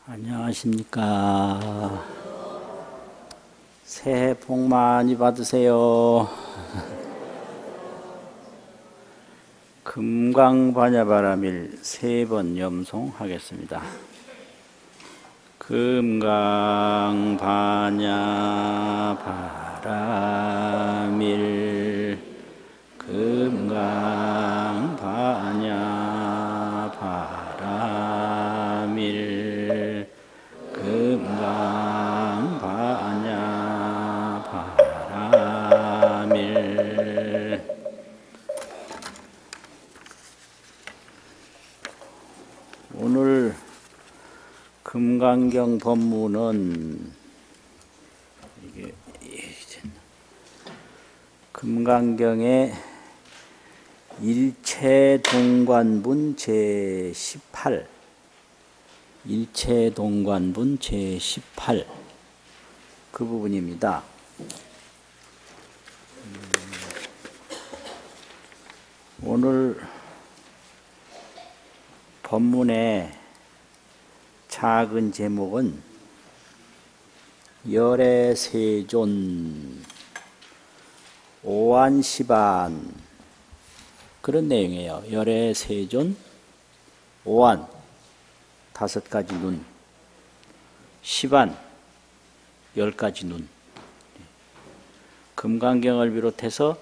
안녕하십니까. 새해 복 많이 받으세요. 금강반야바라밀 3번 염송하겠습니다. 금강반야바라밀 금강반야바라밀 금강반야바라밀. 오늘 금강경 법문은 금강경의 일체동관분 제18 일체동관분 제18 그 부분입니다. 오늘 법문의 작은 제목은 열애세존 오한시반 그런 내용이에요. 열애세존 오한 5가지 눈, 시반 10가지 눈. 금강경을 비롯해서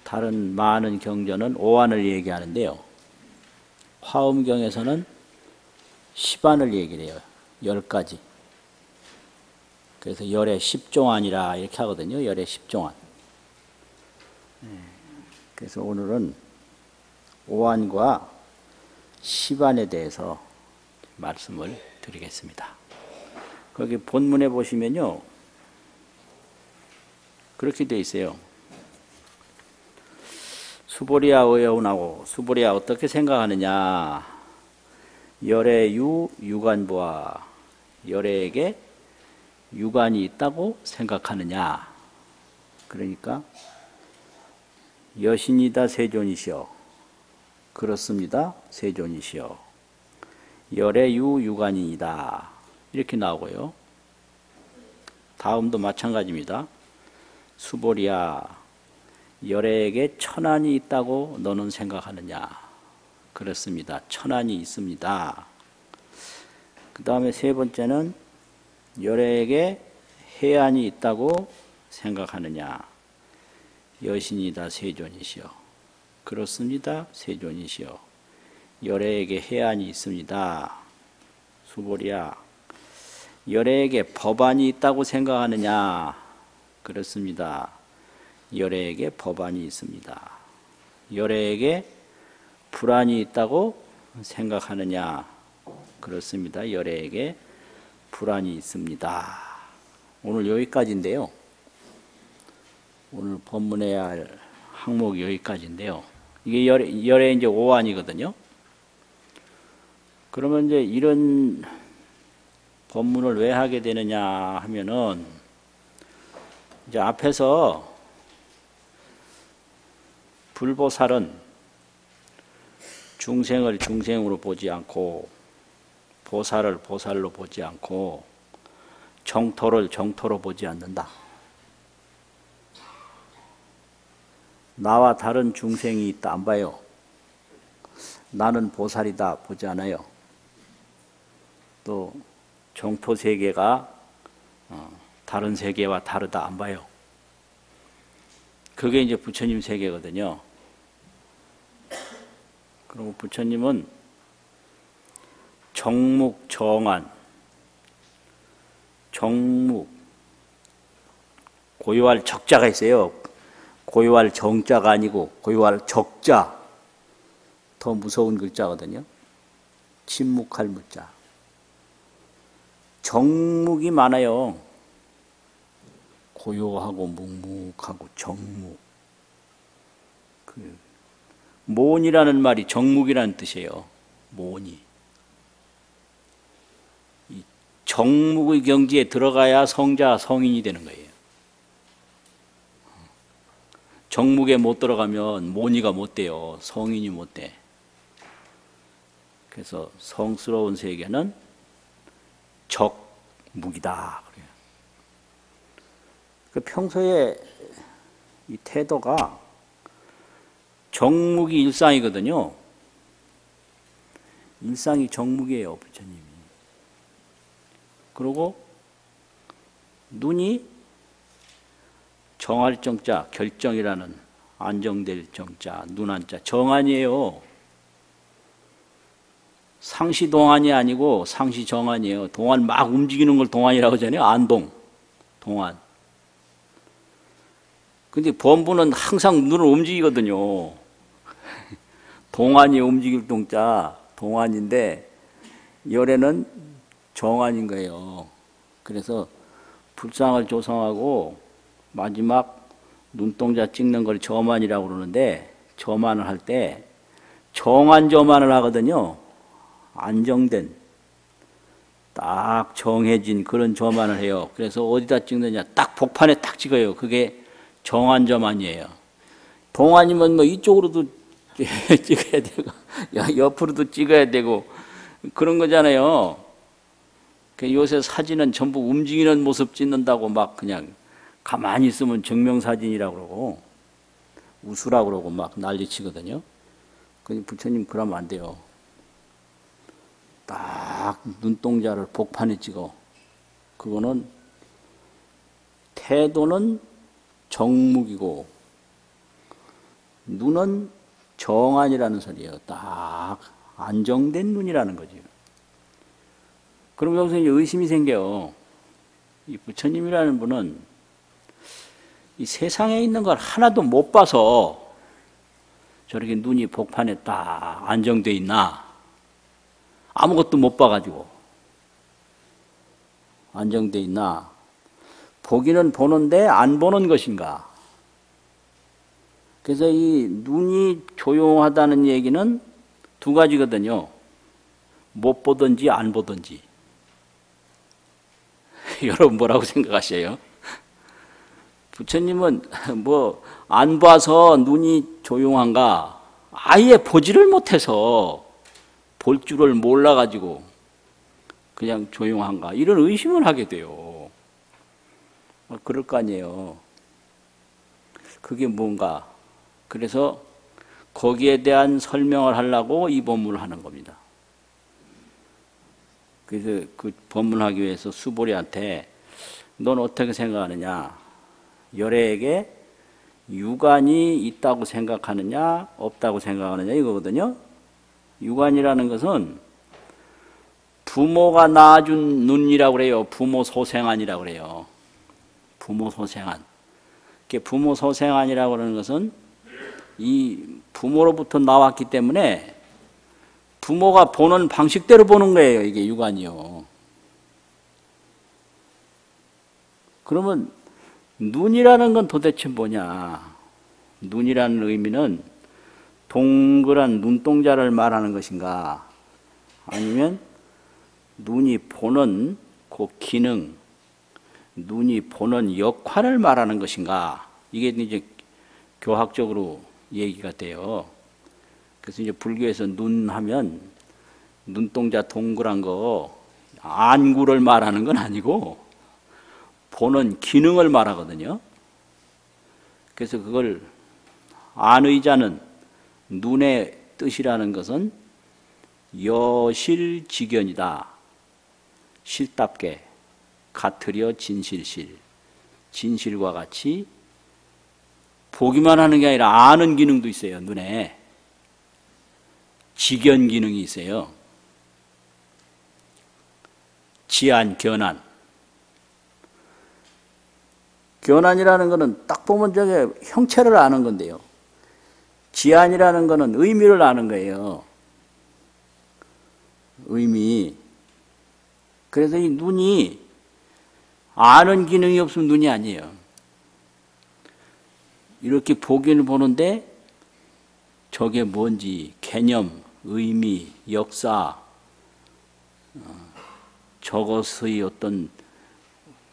다른 많은 경전은 오한을 얘기하는데요. 화엄경에서는 시반을 얘기를 해요. 10가지. 그래서 열의 10종안이라 이렇게 하거든요. 열의 10종안. 그래서 오늘은 오한과 시반에 대해서 말씀을 드리겠습니다. 거기 본문에 보시면요. 그렇게 되어 있어요. 수보리아 의여운하고 수보리아 어떻게 생각하느냐. 열애유 유관보아 열애에게 유관이 있다고 생각하느냐. 그러니까 여신이다 세존이시여. 그렇습니다. 세존이시여. 열애유 유관이다. 이렇게 나오고요. 다음도 마찬가지입니다. 수보리아 열애에게 천안이 있다고 너는 생각하느냐. 그렇습니다. 천안이 있습니다. 그 다음에 3번째는 열애에게 해안이 있다고 생각하느냐. 여신이다 세존이시여. 그렇습니다. 세존이시여. 열애에게 해안이 있습니다. 수보리아 열애에게 법안이 있다고 생각하느냐. 그렇습니다. 열애에게 법안이 있습니다. 열애에게 불안이 있다고 생각하느냐. 그렇습니다. 열애에게 불안이 있습니다. 오늘 여기까지인데요. 오늘 법문해야 할 항목이 여기까지인데요. 이게 열애 이제 오한이거든요. 그러면 이제 이런 법문을 왜 하게 되느냐 하면은 이제 앞에서 불보살은 중생을 중생으로 보지 않고 보살을 보살로 보지 않고 정토를 정토로 보지 않는다. 나와 다른 중생이 있다 안 봐요. 나는 보살이다 보지 않아요. 또 정토 세계가 다른 세계와 다르다 안 봐요. 그게 이제 부처님 세계거든요. 그리고 부처님은 정묵정안, 정묵, 고유할 적자가 있어요. 고유할 정자가 아니고 고유할 적자, 더 무서운 글자거든요. 침묵할 무자. 정묵이 많아요. 고요하고 묵묵하고 정묵. 모온이라는 말이 정묵이라는 뜻이에요. 모온이. 이 정묵의 경지에 들어가야 성자, 성인이 되는 거예요. 정묵에 못 들어가면 모니가 못 돼요. 성인이 못 돼. 그래서 성스러운 세계는 적무기다. 그 평소에 이 태도가 정무기 일상이거든요. 일상이 정무기예요, 부처님이. 그리고 눈이 정할 정자, 결정이라는 안정될 정자, 눈한자, 정안이에요. 상시 동안이 아니고 상시 정안이에요. 동안 막 움직이는 걸 동안이라고 하잖아요. 안동, 동안. 근데 범부는 항상 눈을 움직이거든요. 동안이 움직일 동자, 동안인데 열애는 정안인 거예요. 그래서 불상을 조성하고 마지막 눈동자 찍는 걸 저만이라고 그러는데 저만을 할 때 정안 저만을 하거든요. 안정된 딱 정해진 그런 저만을 해요. 그래서 어디다 찍느냐 딱 복판에 딱 찍어요. 그게 정안 저만이에요. 동안이면 뭐 이쪽으로도 찍어야 되고 옆으로도 찍어야 되고 그런 거잖아요. 요새 사진은 전부 움직이는 모습 찍는다고 막 그냥 가만히 있으면 증명사진이라고 그러고 우수라고 그러고 막 난리치거든요. 근데 부처님 그러면 안 돼요. 딱 눈동자를 복판에 찍어. 그거는 태도는 정묵이고 눈은 정안이라는 소리예요. 딱 안정된 눈이라는 거죠. 그럼 여기서 이제 의심이 생겨요. 이 부처님이라는 분은 이 세상에 있는 걸 하나도 못 봐서 저렇게 눈이 복판에 딱 안정되어 있나? 아무것도 못 봐가지고 안정되어 있나? 보기는 보는데 안 보는 것인가? 그래서 이 눈이 조용하다는 얘기는 두 가지거든요. 못 보든지 안 보든지. 여러분 뭐라고 생각하세요? 부처님은 뭐 안 봐서 눈이 조용한가? 아예 보지를 못해서 볼 줄을 몰라가지고 그냥 조용한가? 이런 의심을 하게 돼요. 그럴 거 아니에요. 그게 뭔가? 그래서 거기에 대한 설명을 하려고 이 법문을 하는 겁니다. 그래서 그 법문하기 위해서 수보리한테 넌 어떻게 생각하느냐? 열애에게 유관이 있다고 생각하느냐 없다고 생각하느냐 이거거든요. 유관이라는 것은 부모가 낳아준 눈이라고 그래요. 부모 소생안이라고 그래요. 부모 소생안. 부모 소생안이라고 하는 것은 이 부모로부터 나왔기 때문에 부모가 보는 방식대로 보는 거예요. 이게 유관이요. 그러면 눈이라는 건 도대체 뭐냐? 눈이라는 의미는 동그란 눈동자를 말하는 것인가? 아니면 눈이 보는 그 기능, 눈이 보는 역할을 말하는 것인가? 이게 이제 교학적으로 얘기가 돼요. 그래서 이제 불교에서 눈 하면 눈동자 동그란 거 안구를 말하는 건 아니고 보는 기능을 말하거든요. 그래서 그걸 안의자는 눈의 뜻이라는 것은 여실직연이다. 실답게 같으려 진실실. 진실과 같이 보기만 하는 게 아니라 아는 기능도 있어요. 눈에. 직연 기능이 있어요. 지안, 견안. 견안이라는 것은 딱 보면 저게 형체를 아는 건데요. 지안이라는 것은 의미를 아는 거예요. 의미. 그래서 이 눈이 아는 기능이 없으면 눈이 아니에요. 이렇게 보기는 보는데 저게 뭔지 개념, 의미, 역사, 저것의 어떤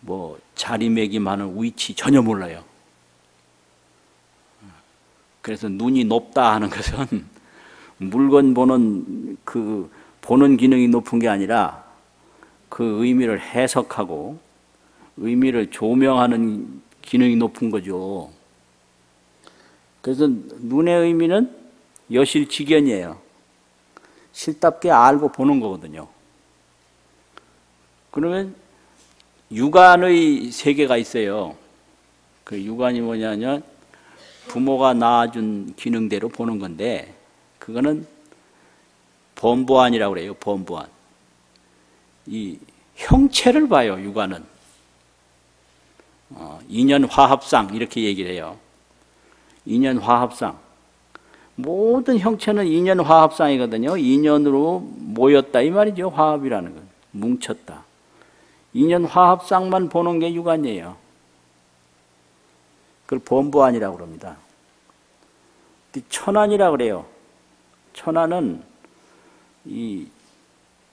뭐 자리매김하는 위치 전혀 몰라요. 그래서 눈이 높다 하는 것은 물건 보는 그 보는 기능이 높은 게 아니라 그 의미를 해석하고 의미를 조명하는 기능이 높은 거죠. 그래서 눈의 의미는 여실직연이에요. 실답게 알고 보는 거거든요. 그러면 육안의 세계가 있어요. 그 육안이 뭐냐면 부모가 낳아준 기능대로 보는 건데 그거는 범보안이라고 그래요. 범보안. 이 형체를 봐요. 육안은. 인연화합상 이렇게 얘기를 해요. 인연화합상. 모든 형체는 인연화합상이거든요. 인연으로 모였다 이 말이죠. 화합이라는 건. 뭉쳤다. 인연화합상만 보는 게 육안이에요. 그걸 범보안이라고 그럽니다. 천안이라고 그래요. 천안은 이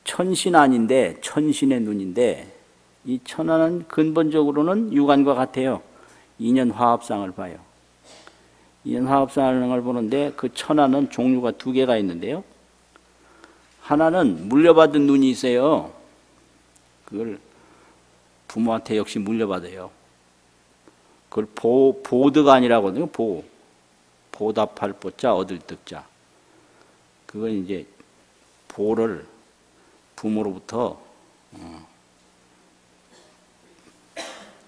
천신안인데 천신의 눈인데 이 천안은 근본적으로는 육안과 같아요. 인연화합상을 봐요. 인연화합상을 보는데 그 천안은 종류가 두 개가 있는데요. 하나는 물려받은 눈이 있어요. 그걸 부모한테 역시 물려받아요. 그걸 보드간이라고 하거든요. 보답할 보자, 얻을 득자. 그건 이제 보를 부모로부터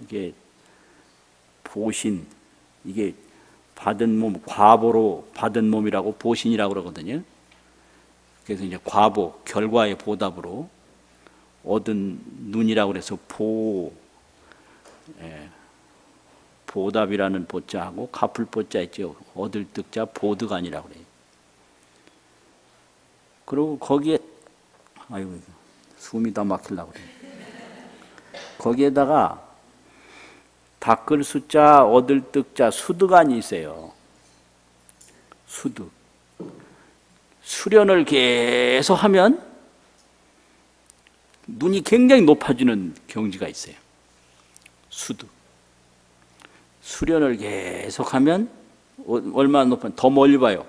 이게 보신, 이게 받은 몸, 과보로 받은 몸이라고 보신이라고 그러거든요. 그래서 이제 과보, 결과의 보답으로 얻은 눈이라고 그래서 보답이라는 보자하고 갚을 보자 있죠. 얻을 득자 보드간이라고 그래요. 그리고 거기에 아이고 숨이 다 막히려고 그래요. 거기에다가 닦을 숫자, 얻을 득자, 수득안이 있어요. 수득. 수련을 계속 하면 눈이 굉장히 높아지는 경지가 있어요. 수득. 수련을 계속하면 얼마나 높으면 더 멀리 봐요.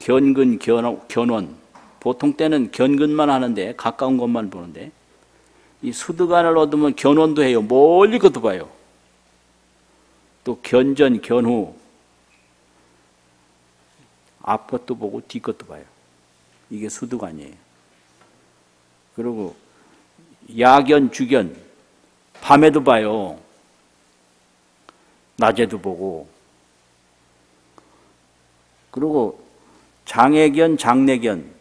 견근, 견원. 보통 때는 견근만 하는데 가까운 것만 보는데 이 수득안을 얻으면 견원도 해요. 멀리 것도 봐요. 또 견전, 견후. 앞 것도 보고 뒤 것도 봐요. 이게 수득안이에요. 그리고 야견, 주견. 밤에도 봐요. 낮에도 보고. 그리고 장애견, 장내견.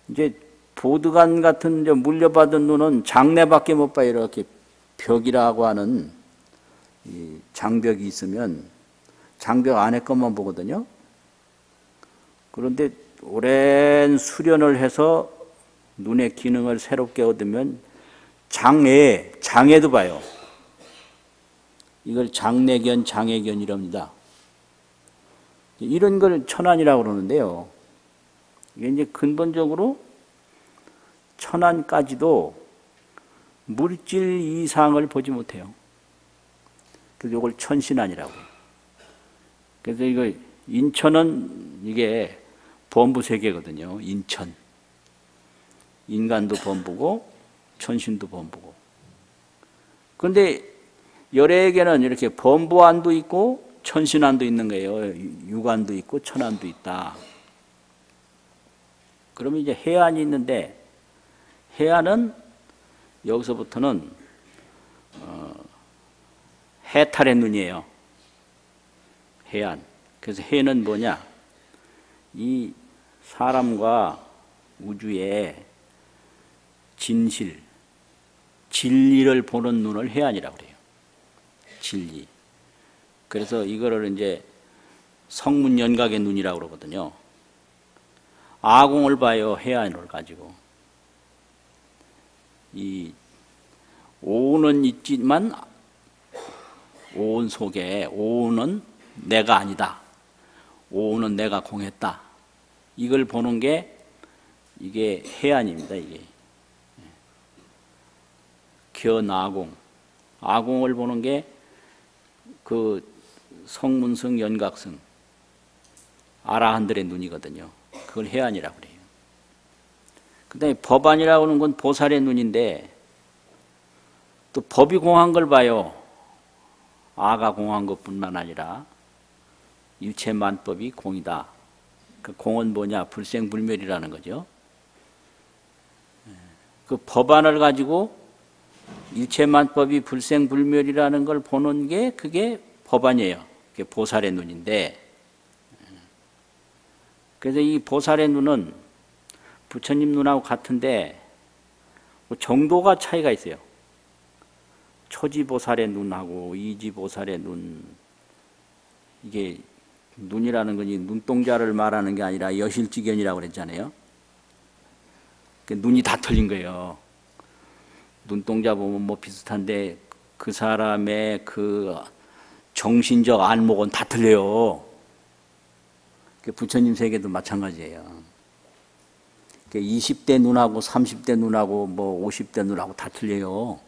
이제 보드간 같은 이제 물려받은 눈은 장내밖에 못 봐요. 이렇게 벽이라고 하는 이 장벽이 있으면 장벽 안에 것만 보거든요. 그런데 오랜 수련을 해서 눈의 기능을 새롭게 얻으면 장애도 봐요. 이걸 장내견, 장애견이랍니다. 이런 걸 천안이라고 그러는데요. 이게 이제 근본적으로 천안까지도 물질 이상을 보지 못해요. 그래서 이걸 천신안이라고 해요. 그래서 이거 인천은 이게 범부 세계거든요. 인천. 인간도 범부고 천신도 범부고. 그런데 열애에게는 이렇게 범부안도 있고 천신안도 있는 거예요. 육안도 있고 천안도 있다. 그러면 이제 해안이 있는데 해안은 여기서부터는 해탈의 눈이에요. 해안. 그래서 해는 뭐냐? 이 사람과 우주의 진실, 진리를 보는 눈을 해안이라고 그래요. 진리. 그래서 이거를 이제 성문연각의 눈이라고 그러거든요. 아공을 봐요. 해안을 가지고. 이 오는 있지만 오은 속에 오는 내가 아니다. 오는 내가 공했다. 이걸 보는 게 이게 해안입니다. 이게 견아공. 아공을 보는 게 그 성문성 연각성 아라한들의 눈이거든요. 그걸 해안이라고 그래요. 그 다음에 법안이라고 하는 건 보살의 눈인데 또 법이 공한 걸 봐요. 아가 공한 것뿐만 아니라 유체만법이 공이다. 그 공은 뭐냐? 불생불멸이라는 거죠. 그 법안을 가지고 일체만법이 불생불멸이라는 걸 보는 게 그게 법안이에요. 그게 보살의 눈인데, 그래서 이 보살의 눈은 부처님 눈하고 같은데 정도가 차이가 있어요. 초지보살의 눈하고 이지보살의 눈, 이게 눈이라는 것이 눈동자를 말하는 게 아니라 여실지견이라고 그랬잖아요. 눈이 다 틀린 거예요. 눈동자 보면 뭐 비슷한데 그 사람의 그 정신적 안목은 다 틀려요. 부처님 세계도 마찬가지예요. 20대 눈하고 30대 눈하고 뭐 50대 눈하고 다 틀려요.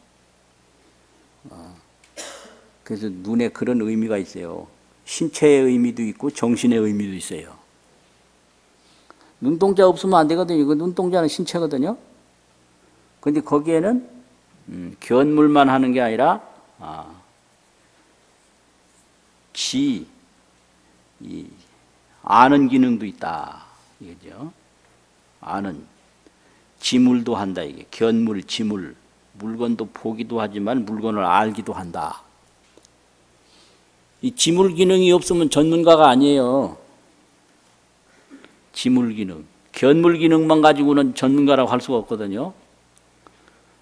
그래서 눈에 그런 의미가 있어요. 신체의 의미도 있고 정신의 의미도 있어요. 눈동자 없으면 안 되거든요. 이거 눈동자는 신체거든요. 그런데 거기에는 견물만 하는 게 아니라 아는 기능도 있다. 이거죠. 아는 지물도 한다. 이게 견물, 지물, 물건도 보기도 하지만 물건을 알기도 한다. 이 지물 기능이 없으면 전문가가 아니에요. 지물 기능, 견물 기능만 가지고는 전문가라고 할 수가 없거든요.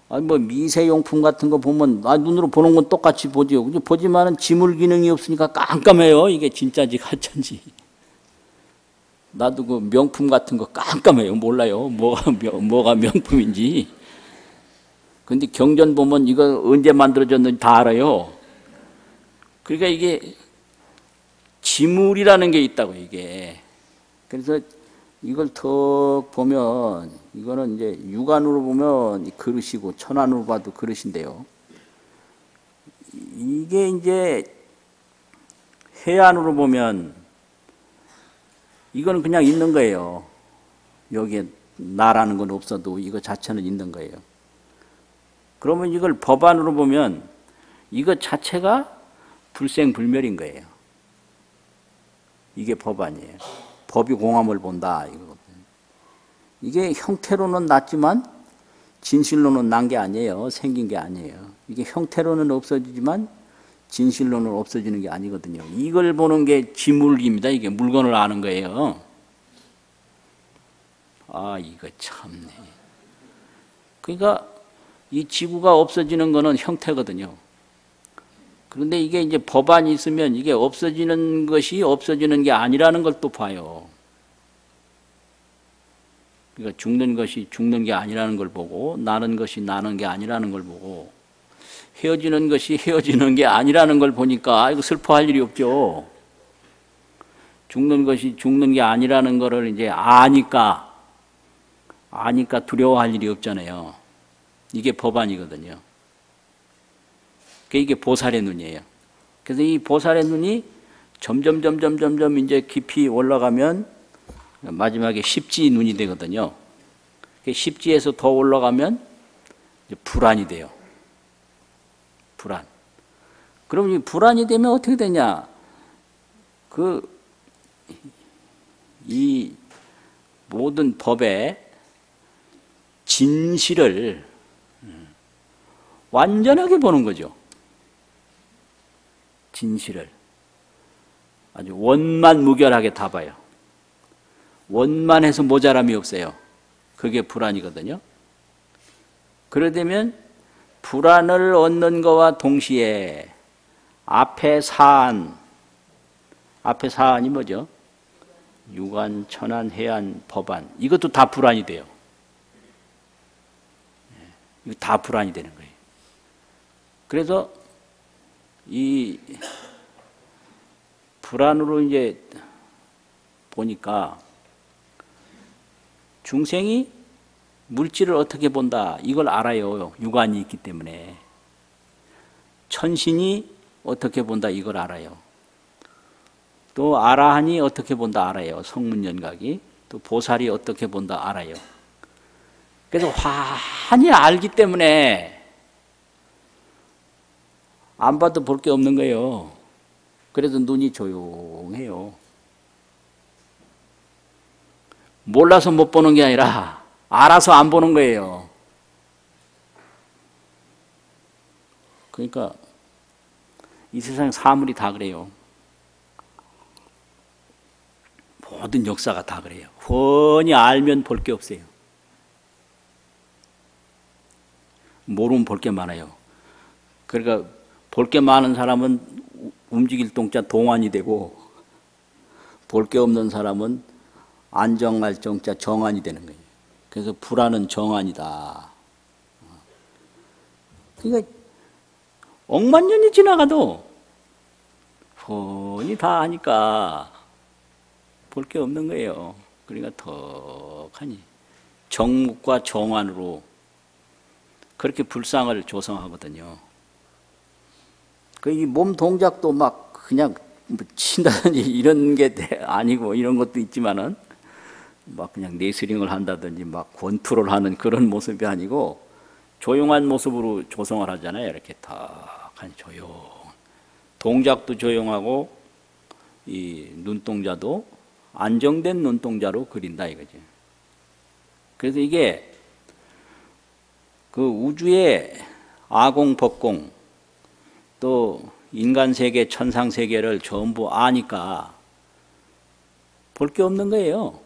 아니 뭐 미세용품 같은 거 보면 눈으로 보는 건 똑같이 보죠. 보지만은 지물 기능이 없으니까 깜깜해요. 이게 진짜인지 가짜인지. 나도 그 명품 같은 거 깜깜해요. 몰라요. 뭐가 명품인지. 근데 경전 보면 이거 언제 만들어졌는지 다 알아요. 그러니까 이게 지물이라는 게 있다고 이게. 그래서 이걸 턱 보면 이거는 이제 육안으로 보면 그릇이고 천안으로 봐도 그릇인데요. 이게 이제 해안으로 보면 이거는 그냥 있는 거예요. 여기에 나라는 건 없어도 이거 자체는 있는 거예요. 그러면 이걸 법안으로 보면 이거 자체가 불생불멸인 거예요. 이게 법안이에요. 법이 공함을 본다. 이게 형태로는 낮지만 진실로는 난 게 아니에요. 생긴 게 아니에요. 이게 형태로는 없어지지만 진실로는 없어지는 게 아니거든요. 이걸 보는 게 지물기입니다. 이게 물건을 아는 거예요. 아, 이거 참네. 그러니까 이 지구가 없어지는 거는 형태거든요. 그런데 이게 이제 법안이 있으면 이게 없어지는 것이 없어지는 게 아니라는 걸 또 봐요. 그러니까 죽는 것이 죽는 게 아니라는 걸 보고, 나는 것이 나는 게 아니라는 걸 보고, 헤어지는 것이 헤어지는 게 아니라는 걸 보니까 이거 슬퍼할 일이 없죠. 죽는 것이 죽는 게 아니라는 거를 이제 아니까 두려워할 일이 없잖아요. 이게 법안이거든요. 이게 보살의 눈이에요. 그래서 이 보살의 눈이 점점 이제 깊이 올라가면 마지막에 십지 눈이 되거든요. 십지에서 더 올라가면 이제 불안이 돼요. 불안. 그럼 이 불안이 되면 어떻게 되냐? 이 모든 법의 진실을 완전하게 보는 거죠. 진실을. 아주 원만무결하게 다 봐요. 원만해서 모자람이 없어요. 그게 불안이거든요. 그러되면 불안을 얻는 것과 동시에 앞에 사안이 뭐죠? 유관, 천안, 해안, 법안. 이것도 다 불안이 돼요. 이거 다 불안이 되는 거예요. 그래서 이 불안으로 이제 보니까 중생이 물질을 어떻게 본다 이걸 알아요. 유관이 있기 때문에. 천신이 어떻게 본다 이걸 알아요. 또 아라한이 어떻게 본다 알아요. 성문연각이. 또 보살이 어떻게 본다 알아요. 그래서 환히 알기 때문에 안 봐도 볼 게 없는 거예요. 그래서 눈이 조용해요. 몰라서 못 보는 게 아니라 알아서 안 보는 거예요. 그러니까 이 세상 사물이 다 그래요. 모든 역사가 다 그래요. 훤히 알면 볼 게 없어요. 모르면 볼 게 많아요. 그러니까 볼 게 많은 사람은 움직일 동자 동안이 되고, 볼 게 없는 사람은 안정할 정자 정안이 되는 거예요. 그래서 불안은 정안이다. 그러니까 억만 년이 지나가도 훤히 다 하니까 볼 게 없는 거예요. 그러니까 턱하니 정묵과 정안으로 그렇게 불상을 조성하거든요. 그 이 몸 동작도 막 그냥 친다든지 이런 게 아니고, 이런 것도 있지만은 막 그냥 레슬링을 한다든지 막 권투를 하는 그런 모습이 아니고 조용한 모습으로 조성을 하잖아요. 이렇게 탁하니 조용. 동작도 조용하고 이 눈동자도 안정된 눈동자로 그린다 이거죠. 그래서 이게 그 우주의 아공, 법공, 또 인간 세계, 천상 세계를 전부 아니까 볼 게 없는 거예요.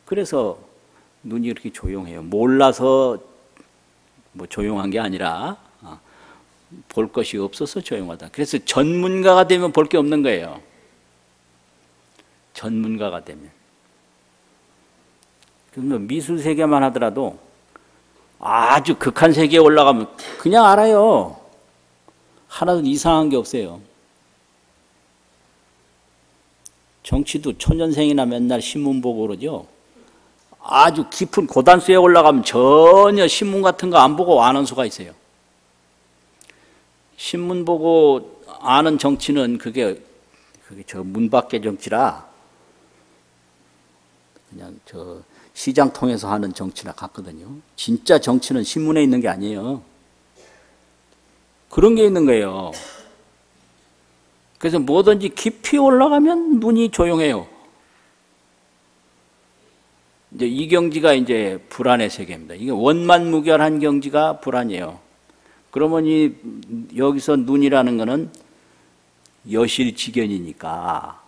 그래서 눈이 이렇게 조용해요. 몰라서 뭐 조용한 게 아니라 볼 것이 없어서 조용하다. 그래서 전문가가 되면 볼 게 없는 거예요. 전문가가 되면. 미술 세계만 하더라도 아주 극한 세계에 올라가면 그냥 알아요. 하나도 이상한 게 없어요. 정치도 초년생이나 맨날 신문 보고 그러죠. 아주 깊은 고단수에 올라가면 전혀 신문 같은 거 안 보고 아는 수가 있어요. 신문 보고 아는 정치는 그게 저 문 밖의 정치라 그냥 저 시장 통해서 하는 정치나 같거든요. 진짜 정치는 신문에 있는 게 아니에요. 그런 게 있는 거예요. 그래서 뭐든지 깊이 올라가면 눈이 조용해요. 이제 이 경지가 이제 불안의 세계입니다. 이게 원만무결한 경지가 불안이에요. 그러면 여기서 눈이라는 거는 여실지견이니까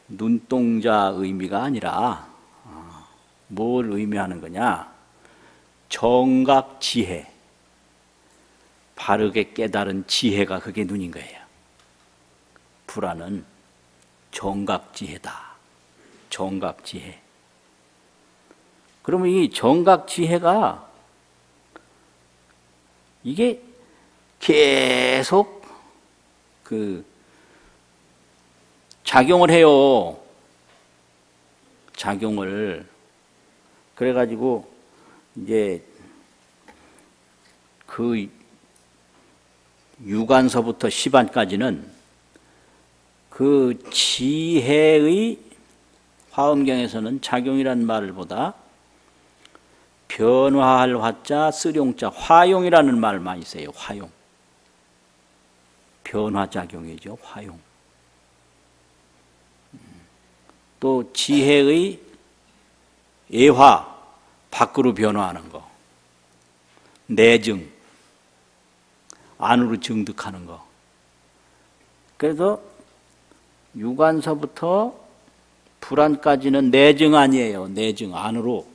눈동자 의미가 아니라 뭘 의미하는 거냐? 정각지혜, 바르게 깨달은 지혜가 그게 눈인 거예요. 불안은 정각지혜다. 정각지혜. 그러면 이 정각지혜가 이게 계속 작용을 해요. 작용을. 그래가지고 이제 그 유관서부터 시반까지는 그 지혜의 화엄경에서는 작용이라는 말을 보다 변화할 화자, 쓰룡자, 화용이라는 말 많이 써요. 화용. 변화작용이죠. 화용. 또 지혜의 애화, 밖으로 변화하는 거. 내증, 안으로 증득하는 거. 그래서 유관서부터 불안까지는 내증 아니에요. 내증, 안으로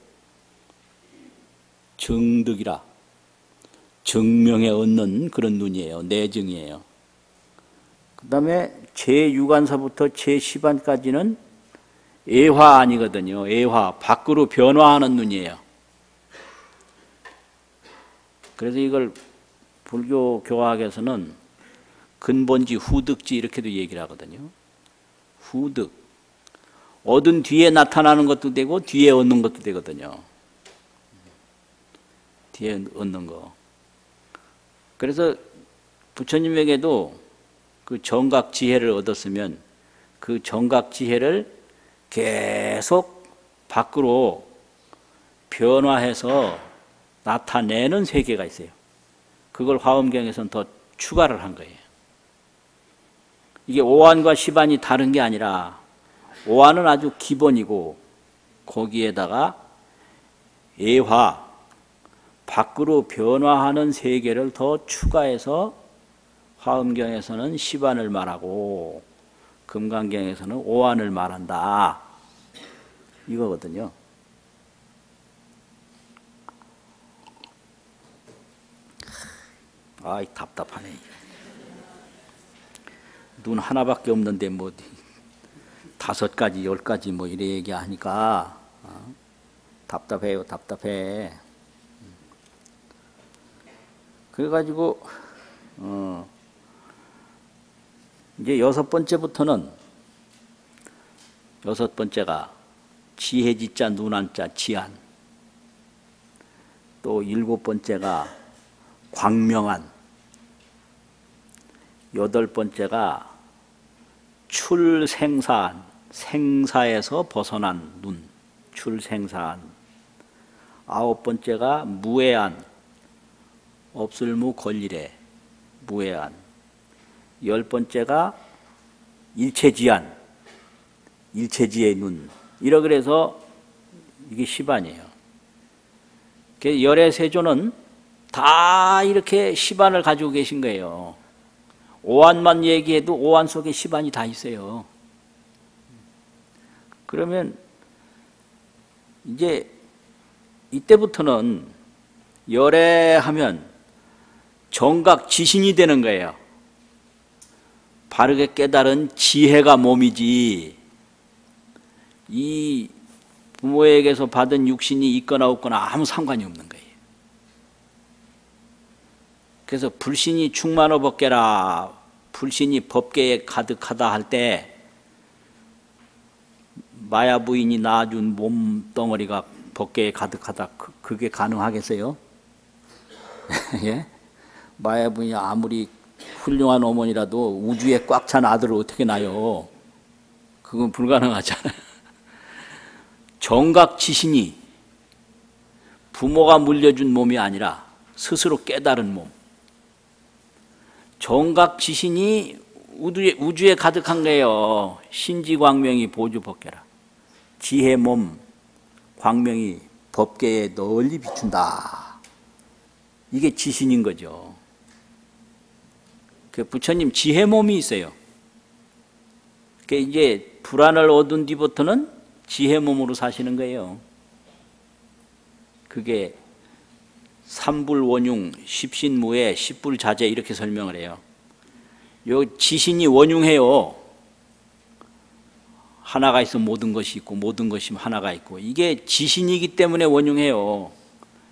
증득이라. 증명에 얻는 그런 눈이에요. 내증이에요. 그 다음에 제6관서부터 제10관까지는 애화 아니거든요. 애화, 밖으로 변화하는 눈이에요. 그래서 이걸 불교 교학에서는 근본지, 후득지 이렇게도 얘기를 하거든요. 후득. 얻은 뒤에 나타나는 것도 되고 뒤에 얻는 것도 되거든요. 뒤에 얻는 거. 그래서 부처님에게도 그 정각 지혜를 얻었으면 그 정각 지혜를 계속 밖으로 변화해서 나타내는 세계가 있어요. 그걸 화엄경에서는 더 추가를 한 거예요. 이게 오한과 시반이 다른 게 아니라 오한은 아주 기본이고 거기에다가 예화, 밖으로 변화하는 세계를 더 추가해서 화엄경에서는 시반을 말하고 금강경에서는 오한을 말한다. 이거거든요. 아이 답답하네. 눈 하나밖에 없는데 뭐 5가지, 10가지 뭐 이래 얘기하니까 답답해요, 답답해. 그래가지고 이제 6번째부터는 6번째가 지혜지자 눈한자 지한, 또 7번째가 광명한, 8번째가 출생사한, 생사에서 벗어난 눈, 출생사한, 9번째가 무해한, 없을무 권리래, 무해한, 10번째가 일체지한, 일체지의 눈. 이러 그래서 이게 시반이에요. 열의 세조는 다 이렇게 시반을 가지고 계신 거예요. 오한만 얘기해도 오한 속에 시반이 다 있어요. 그러면 이제 이때부터는 열애하면 정각 지신이 되는 거예요. 바르게 깨달은 지혜가 몸이지 이 부모에게서 받은 육신이 있거나 없거나 아무 상관이 없는 거예요. 그래서 불신이 충만호 법계라, 불신이 법계에 가득하다 할 때 마야 부인이 낳아준 몸덩어리가 법계에 가득하다, 그게 가능하겠어요? 예? 마야 부인이 아무리 훌륭한 어머니라도 우주에 꽉 찬 아들을 어떻게 낳아요? 그건 불가능하잖아요. 정각 지신이 부모가 물려준 몸이 아니라 스스로 깨달은 몸. 정각 지신이 우주에 가득한 거예요. 신지광명이 보주법계라. 지혜 몸, 광명이 법계에 널리 비춘다. 이게 지신인 거죠. 그 부처님 지혜 몸이 있어요. 그 이제 불안을 얻은 뒤부터는 지혜 몸으로 사시는 거예요. 그게 삼불원융, 십신무예, 십불자재 이렇게 설명을 해요. 요 지신이 원융해요. 하나가 있으면 모든 것이 있고 모든 것이 하나가 있고 이게 지신이기 때문에 원융해요.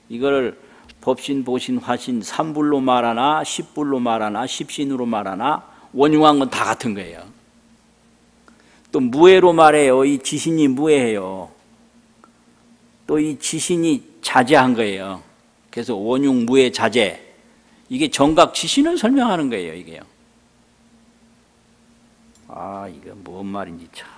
이걸 법신, 보신, 화신, 삼불로 말하나 십불로 말하나 십신으로 말하나 원융한 건 다 같은 거예요. 또 무해로 말해요. 이 지신이 무해해요. 또 이 지신이 자재한 거예요. 그래서 원융, 무해, 자재. 이게 정각 지신을 설명하는 거예요. 이게요. 아, 이거 뭔 말인지 참.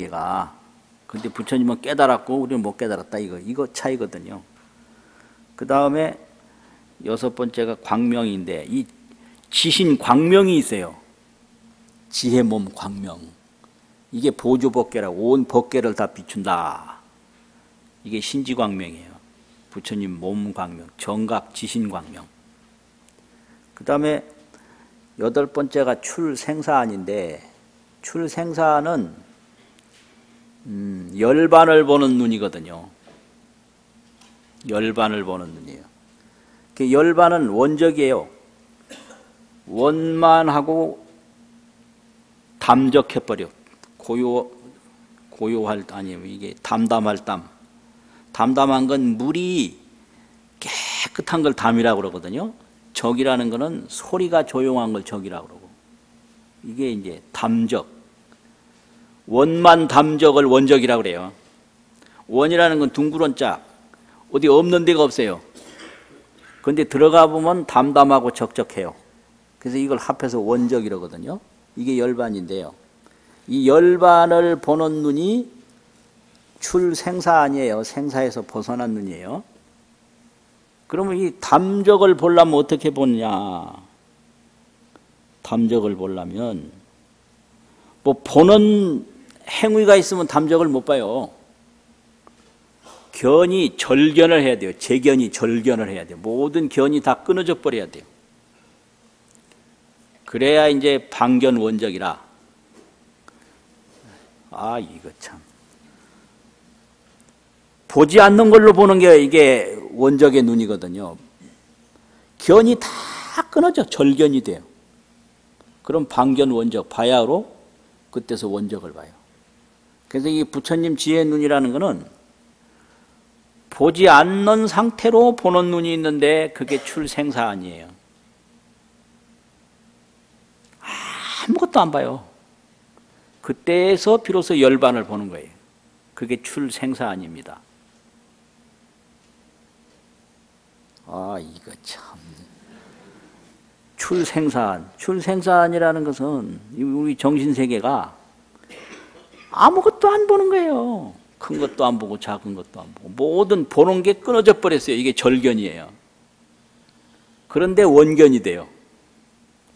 얘가 근데 부처님은 깨달았고 우리는 못 깨달았다. 이거 차이거든요. 그 다음에 6번째가 광명인데 이 지신 광명이 있어요. 지혜 몸 광명. 이게 보조법계라고 온 법계를 다 비춘다. 이게 신지광명이에요. 부처님 몸 광명, 정각 지신 광명. 그 다음에 8번째가 출생사안인데 출생사안은 열반을 보는 눈이거든요. 열반을 보는 눈이에요. 그 열반은 원적이에요. 원만하고 담적해버려. 고요할 아니에요. 이게 담담할 담. 담담한 건 물이 깨끗한 걸 담이라고 그러거든요. 적이라는 거는 소리가 조용한 걸 적이라고 그러고. 이게 이제 담적. 원만 담적을 원적이라고 그래요. 원이라는 건 둥그런 짝. 어디 없는 데가 없어요. 그런데 들어가 보면 담담하고 적적해요. 그래서 이걸 합해서 원적이라거든요. 이게 열반인데요. 이 열반을 보는 눈이 출생사 아니에요. 생사에서 벗어난 눈이에요. 그러면 이 담적을 보려면 어떻게 보느냐? 담적을 보려면 뭐 보는 행위가 있으면 담적을 못 봐요. 견이 절견을 해야 돼요. 재견이 절견을 해야 돼요. 모든 견이 다 끊어져 버려야 돼요. 그래야 이제 방견 원적이라. 아, 이거 참. 보지 않는 걸로 보는 게 이게 원적의 눈이거든요. 견이 다 끊어져 절견이 돼요. 그럼 방견 원적 바야흐로 그때서 원적을 봐요. 그래서 이 부처님 지혜 눈이라는 거는 보지 않는 상태로 보는 눈이 있는데 그게 출생사 아니에요. 아무것도 안 봐요. 그때에서 비로소 열반을 보는 거예요. 그게 출생사 아닙니다. 아, 이거 참. 출생사안이라는 것은 우리 정신세계가 아무것도 안 보는 거예요. 큰 것도 안 보고 작은 것도 안 보고 모든 보는 게 끊어져 버렸어요. 이게 절견이에요. 그런데 원견이 돼요.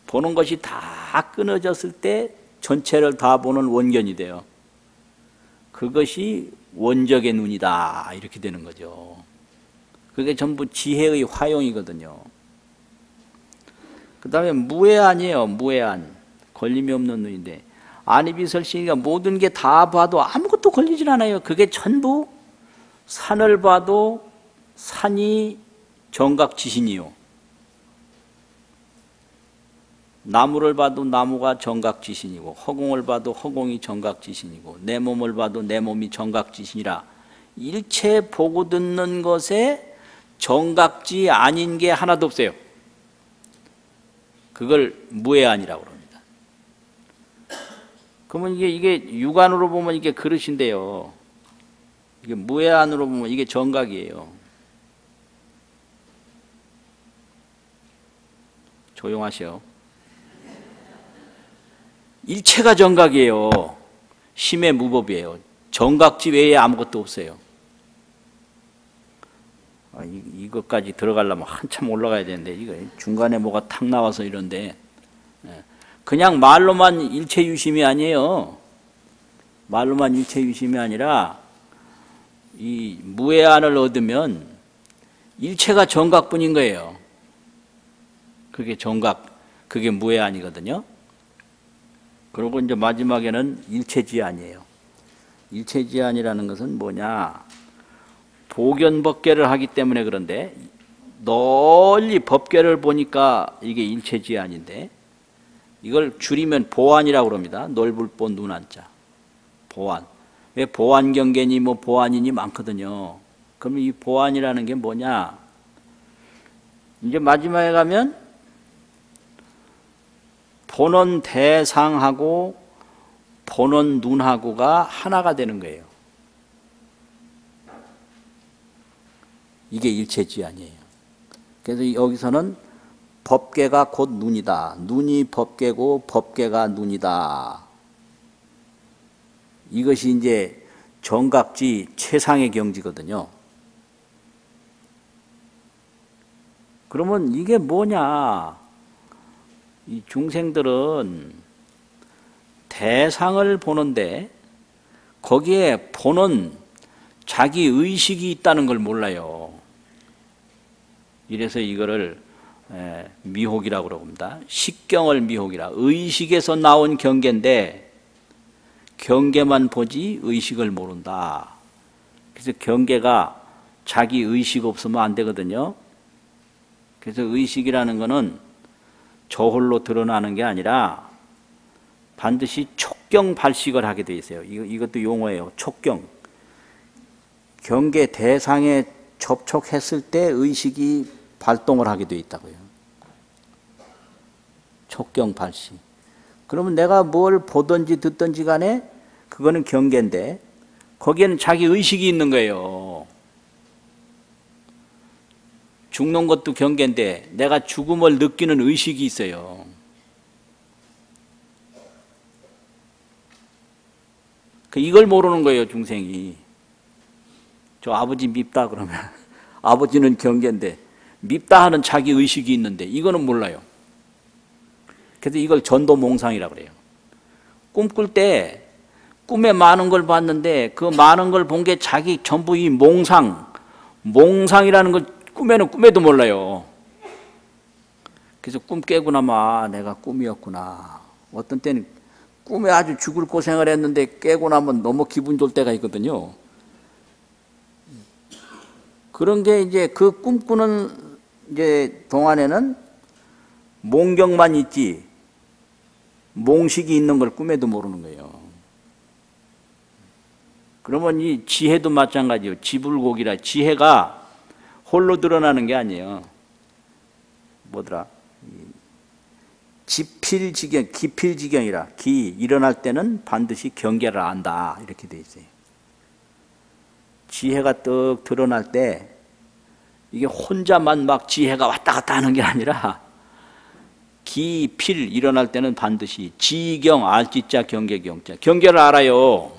보는 것이 다 끊어졌을 때 전체를 다 보는 원견이 돼요. 그것이 원적의 눈이다 이렇게 되는 거죠. 그게 전부 지혜의 화용이거든요. 그 다음에 무해안이에요. 무해안. 걸림이 없는 눈인데 안이비설신이가 모든 게 다 봐도 아무것도 걸리질 않아요. 그게 전부 산을 봐도 산이 정각지신이요. 나무를 봐도 나무가 정각지신이고 허공을 봐도 허공이 정각지신이고 내 몸을 봐도 내 몸이 정각지신이라 일체 보고 듣는 것에 정각지 아닌 게 하나도 없어요. 그걸 무해안이라고 합니다. 그러면 이게 육안으로 보면 이게 그릇인데요. 이게 무해안으로 보면 이게 정각이에요. 조용하시오. 일체가 정각이에요. 심의 무법이에요. 정각지 외에 아무것도 없어요. 이것까지 들어가려면 한참 올라가야 되는데 이거 중간에 뭐가 탁 나와서 이런데 그냥 말로만 일체유심이 아니에요. 말로만 일체유심이 아니라 이 무해안을 얻으면 일체가 정각뿐인 거예요. 그게 정각, 그게 무해안이거든요. 그리고 이제 마지막에는 일체지안이에요. 일체지안이라는 것은 뭐냐? 보견법계를 하기 때문에 그런데 널리 법계를 보니까 이게 일체지안인데 이걸 줄이면 보안이라고 그럽니다. 넓을 보 눈한자. 보안. 왜 보안경계니 뭐 보안이니 많거든요. 그러면 이 보안이라는 게 뭐냐? 이제 마지막에 가면 보는 대상하고 보는 눈하고가 하나가 되는 거예요. 이게 일체지안이에요. 그래서 여기서는 법계가 곧 눈이다. 눈이 법계고 법계가 눈이다. 이것이 이제 정각지 최상의 경지거든요. 그러면 이게 뭐냐? 이 중생들은 대상을 보는데 거기에 보는 자기 의식이 있다는 걸 몰라요. 이래서 이거를 미혹이라고 합니다. 식경을 미혹이라. 의식에서 나온 경계인데 경계만 보지 의식을 모른다. 그래서 경계가 자기 의식 없으면 안 되거든요. 그래서 의식이라는 거는 저홀로 드러나는 게 아니라 반드시 촉경 발식을 하게 돼 있어요. 이것도 용어예요. 촉경. 경계 대상에 접촉했을 때 의식이 발동을 하게 돼 있다고요. 촉경 발식. 그러면 내가 뭘 보든지 듣든지 간에 그거는 경계인데 거기에는 자기 의식이 있는 거예요. 죽는 것도 경계인데 내가 죽음을 느끼는 의식이 있어요. 이걸 모르는 거예요, 중생이. 저 아버지 밉다 그러면 아버지는 경계인데 밉다 하는 자기 의식이 있는데 이거는 몰라요. 그래서 이걸 전도몽상이라고 그래요. 꿈꿀 때 꿈에 많은 걸 봤는데 그 많은 걸 본 게 자기 전부 이 몽상이라는 걸 꿈에는 꿈에도 몰라요. 그래서 꿈 깨고 나면 내가 꿈이었구나. 어떤 때는 꿈에 아주 죽을 고생을 했는데 깨고 나면 너무 기분 좋을 때가 있거든요. 그런 게 이제 그 꿈꾸는 이제 동안에는 몽경만 있지 몽식이 있는 걸 꿈에도 모르는 거예요. 그러면 이 지혜도 마찬가지예요. 지불곡이라 지혜가 홀로 드러나는 게 아니에요. 뭐더라? 지필지경, 기필지경이라 기 일어날 때는 반드시 경계를 안다 이렇게 돼 있어요. 지혜가 떡 드러날 때 이게 혼자만 막 지혜가 왔다 갔다 하는 게 아니라 기필 일어날 때는 반드시 지경 알지자 경계경자 경계를 알아요.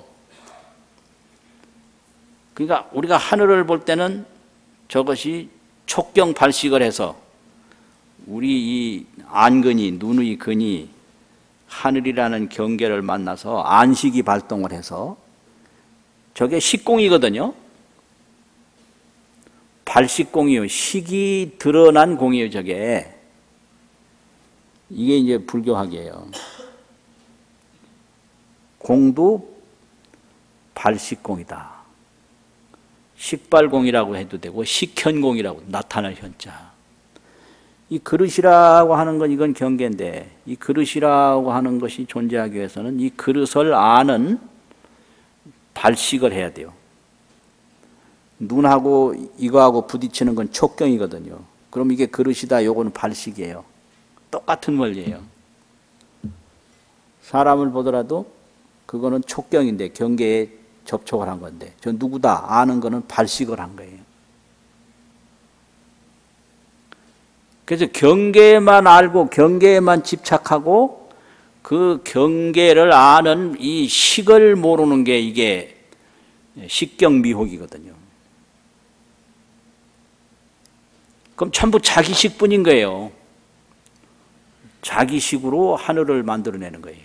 그러니까 우리가 하늘을 볼 때는 저것이 촉경 발식을 해서 우리 이 안근이 눈의 근이 하늘이라는 경계를 만나서 안식이 발동을 해서 저게 식공이거든요. 발식공이요. 식이 드러난 공이에요. 저게. 이게 이제 불교학이에요. 공도 발식공이다. 식발공이라고 해도 되고 식현공이라고 나타날 현자. 이 그릇이라고 하는 건 이건 경계인데 이 그릇이라고 하는 것이 존재하기 위해서는 이 그릇을 아는 발식을 해야 돼요. 눈하고 이거하고 부딪히는 건 촉경이거든요. 그럼 이게 그릇이다. 요거는 발식이에요. 똑같은 원리예요. 사람을 보더라도 그거는 촉경인데 경계에 접촉을 한 건데 저 누구다 아는 거는 발식을 한 거예요. 그래서 경계만 알고 경계에만 집착하고 그 경계를 아는 이 식을 모르는 게 이게 식경미혹이거든요. 그럼 전부 자기식뿐인 거예요. 자기식으로 하늘을 만들어내는 거예요.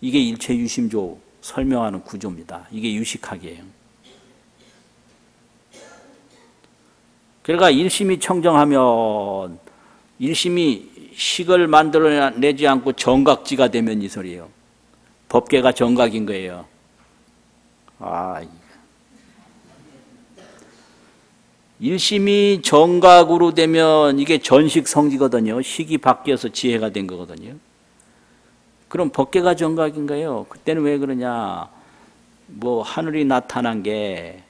이게 일체유심조 설명하는 구조입니다. 이게 유식학이에요. 그러니까 일심이 청정하면 일심이 식을 만들어내지 않고 정각지가 되면 이 소리예요. 법계가 정각인 거예요. 일심이 정각으로 되면 이게 전식성지거든요. 식이 바뀌어서 지혜가 된 거거든요. 그럼 법계가 정각인 거예요. 그때는 왜 그러냐? 뭐 하늘이 나타난 게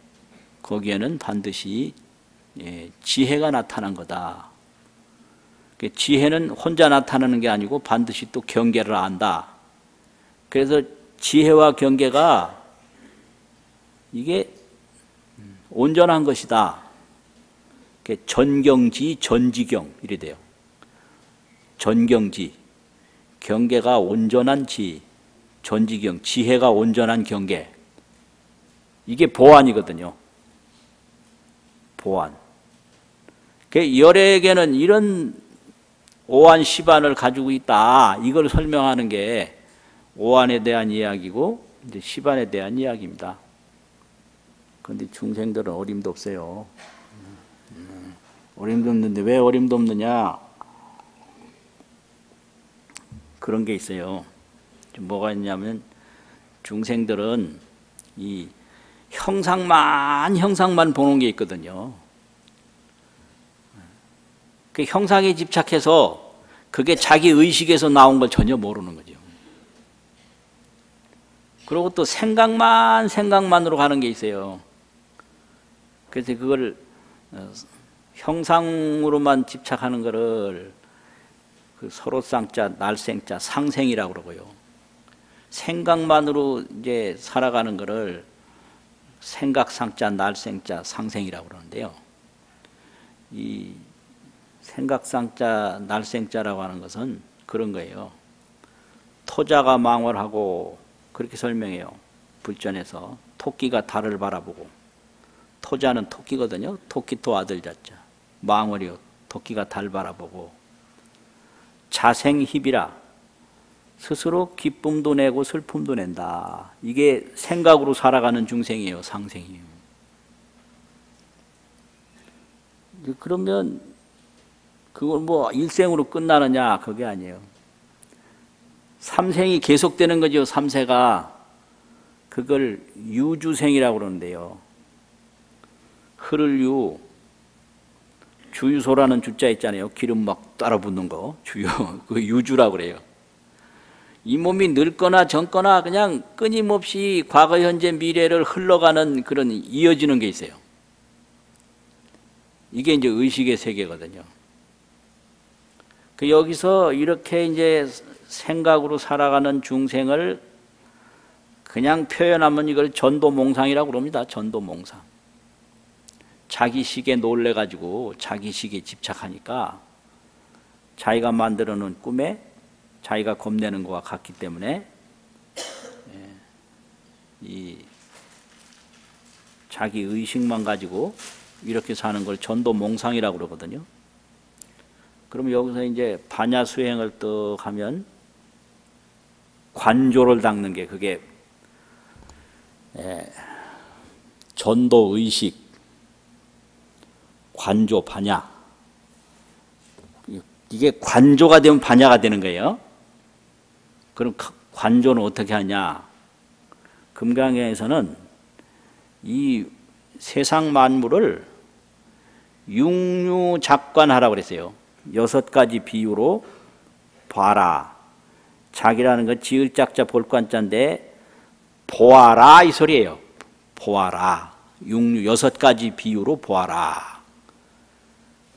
거기에는 반드시 지혜가 나타난 거다. 지혜는 혼자 나타나는 게 아니고 반드시 또 경계를 안다. 그래서 지혜와 경계가 이게 온전한 것이다. 전경지, 전지경 이래 돼요. 전경지, 경계가 온전한 지, 전지경, 지혜가 온전한 경계. 이게 보안이거든요. 보안. 열애에게는 이런 오한 시반을 가지고 있다. 이걸 설명하는 게 오한에 대한 이야기고 이제 시반에 대한 이야기입니다. 그런데 중생들은 어림도 없어요. 어림도 없는데 왜 어림도 없느냐? 그런 게 있어요. 뭐가 있냐면 중생들은 이 형상만 보는 게 있거든요. 그 형상에 집착해서 그게 자기 의식에서 나온 걸 전혀 모르는 거죠. 그리고 또 생각만으로 가는 게 있어요. 그래서 그걸 형상으로만 집착하는 거를 그 서로쌍자, 날생자, 상생이라고 그러고요. 생각만으로 이제 살아가는 거를 생각상자, 날생자, 상생이라고 그러는데요. 이 생각상자, 날생자라고 하는 것은 그런 거예요. 토자가 망월하고 그렇게 설명해요. 불전에서 토끼가 달을 바라보고, 토자는 토끼거든요. 토끼토 아들자자. 망월이요. 토끼가 달 바라보고, 자생희비라 스스로 기쁨도 내고 슬픔도 낸다. 이게 생각으로 살아가는 중생이에요. 상생이에요. 그러면 그걸 뭐 일생으로 끝나느냐? 그게 아니에요. 삼생이 계속되는 거죠. 삼세가. 그걸 유주생이라고 그러는데요. 흐를 유, 주유소라는 주자 있잖아요. 기름 막 따라 붙는 거. 주유. 그 유주라고 그래요. 이 몸이 늙거나 젊거나 그냥 끊임없이 과거, 현재, 미래를 흘러가는 그런 이어지는 게 있어요. 이게 이제 의식의 세계거든요. 그 여기서 이렇게 이제 생각으로 살아가는 중생을 그냥 표현하면 이걸 전도몽상이라고 그럽니다. 전도몽상. 자기식에 놀래가지고 자기식에 집착하니까 자기가 만들어 놓은 꿈에 자기가 겁내는 것과 같기 때문에 이 자기 의식만 가지고 이렇게 사는 걸 전도몽상이라고 그러거든요. 그럼 여기서 이제 반야수행을 또 하면 관조를 닦는 게 그게 전도의식, 관조, 반야. 이게 관조가 되면 반야가 되는 거예요. 그럼 관조는 어떻게 하냐? 금강경에서는 이 세상 만물을 육류작관하라고 그랬어요. 6가지 비유로 봐라. 작이라는 건 지을 짝자 볼관자인데 보아라 이 소리예요. 보아라. 육류 6가지 비유로 보아라.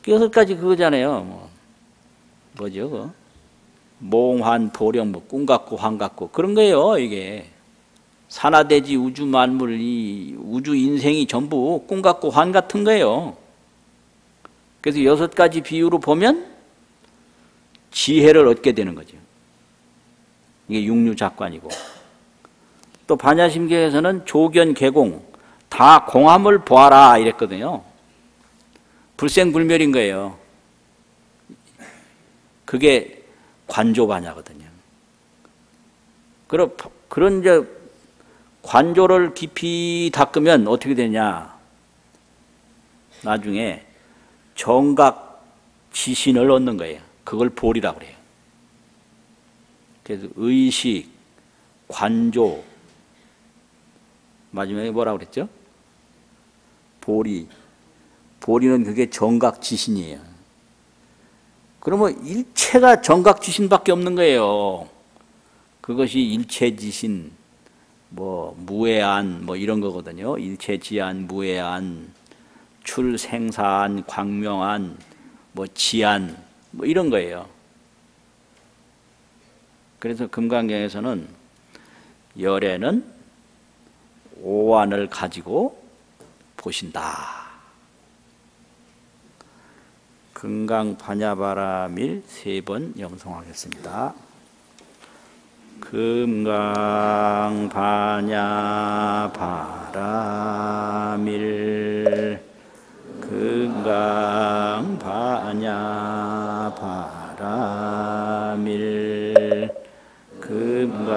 6가지 그거잖아요. 뭐죠? 그거? 몽환, 도령, 뭐 꿈 같고 환 같고 그런 거예요. 이게 산하대지 우주 만물, 이 우주 인생이 전부 꿈 같고 환 같은 거예요. 그래서 6가지 비유로 보면 지혜를 얻게 되는 거죠. 이게 육류작관이고, 또 반야심경에서는 조견, 개공 다 공함을 보아라 이랬거든요. 불생불멸인 거예요. 그게 관조반야거든요. 그런 이제 관조를 깊이 닦으면 어떻게 되냐? 나중에 정각 지신을 얻는 거예요. 그걸 보리라고 그래요. 그래서 의식, 관조, 마지막에 뭐라고 그랬죠? 보리. 보리는 그게 정각 지신이에요. 그러면 일체가 정각 지신밖에 없는 거예요. 그것이 일체 지신, 뭐 무해안 뭐 이런 거거든요. 일체 지안, 무해안, 출생사안, 광명안, 뭐 지안 뭐 이런 거예요. 그래서 금강경에서는 열애는 오안을 가지고 보신다. 금강반야바라밀 3번 영성하겠습니다. 금강반야바라밀 금강반야바라밀 금강반야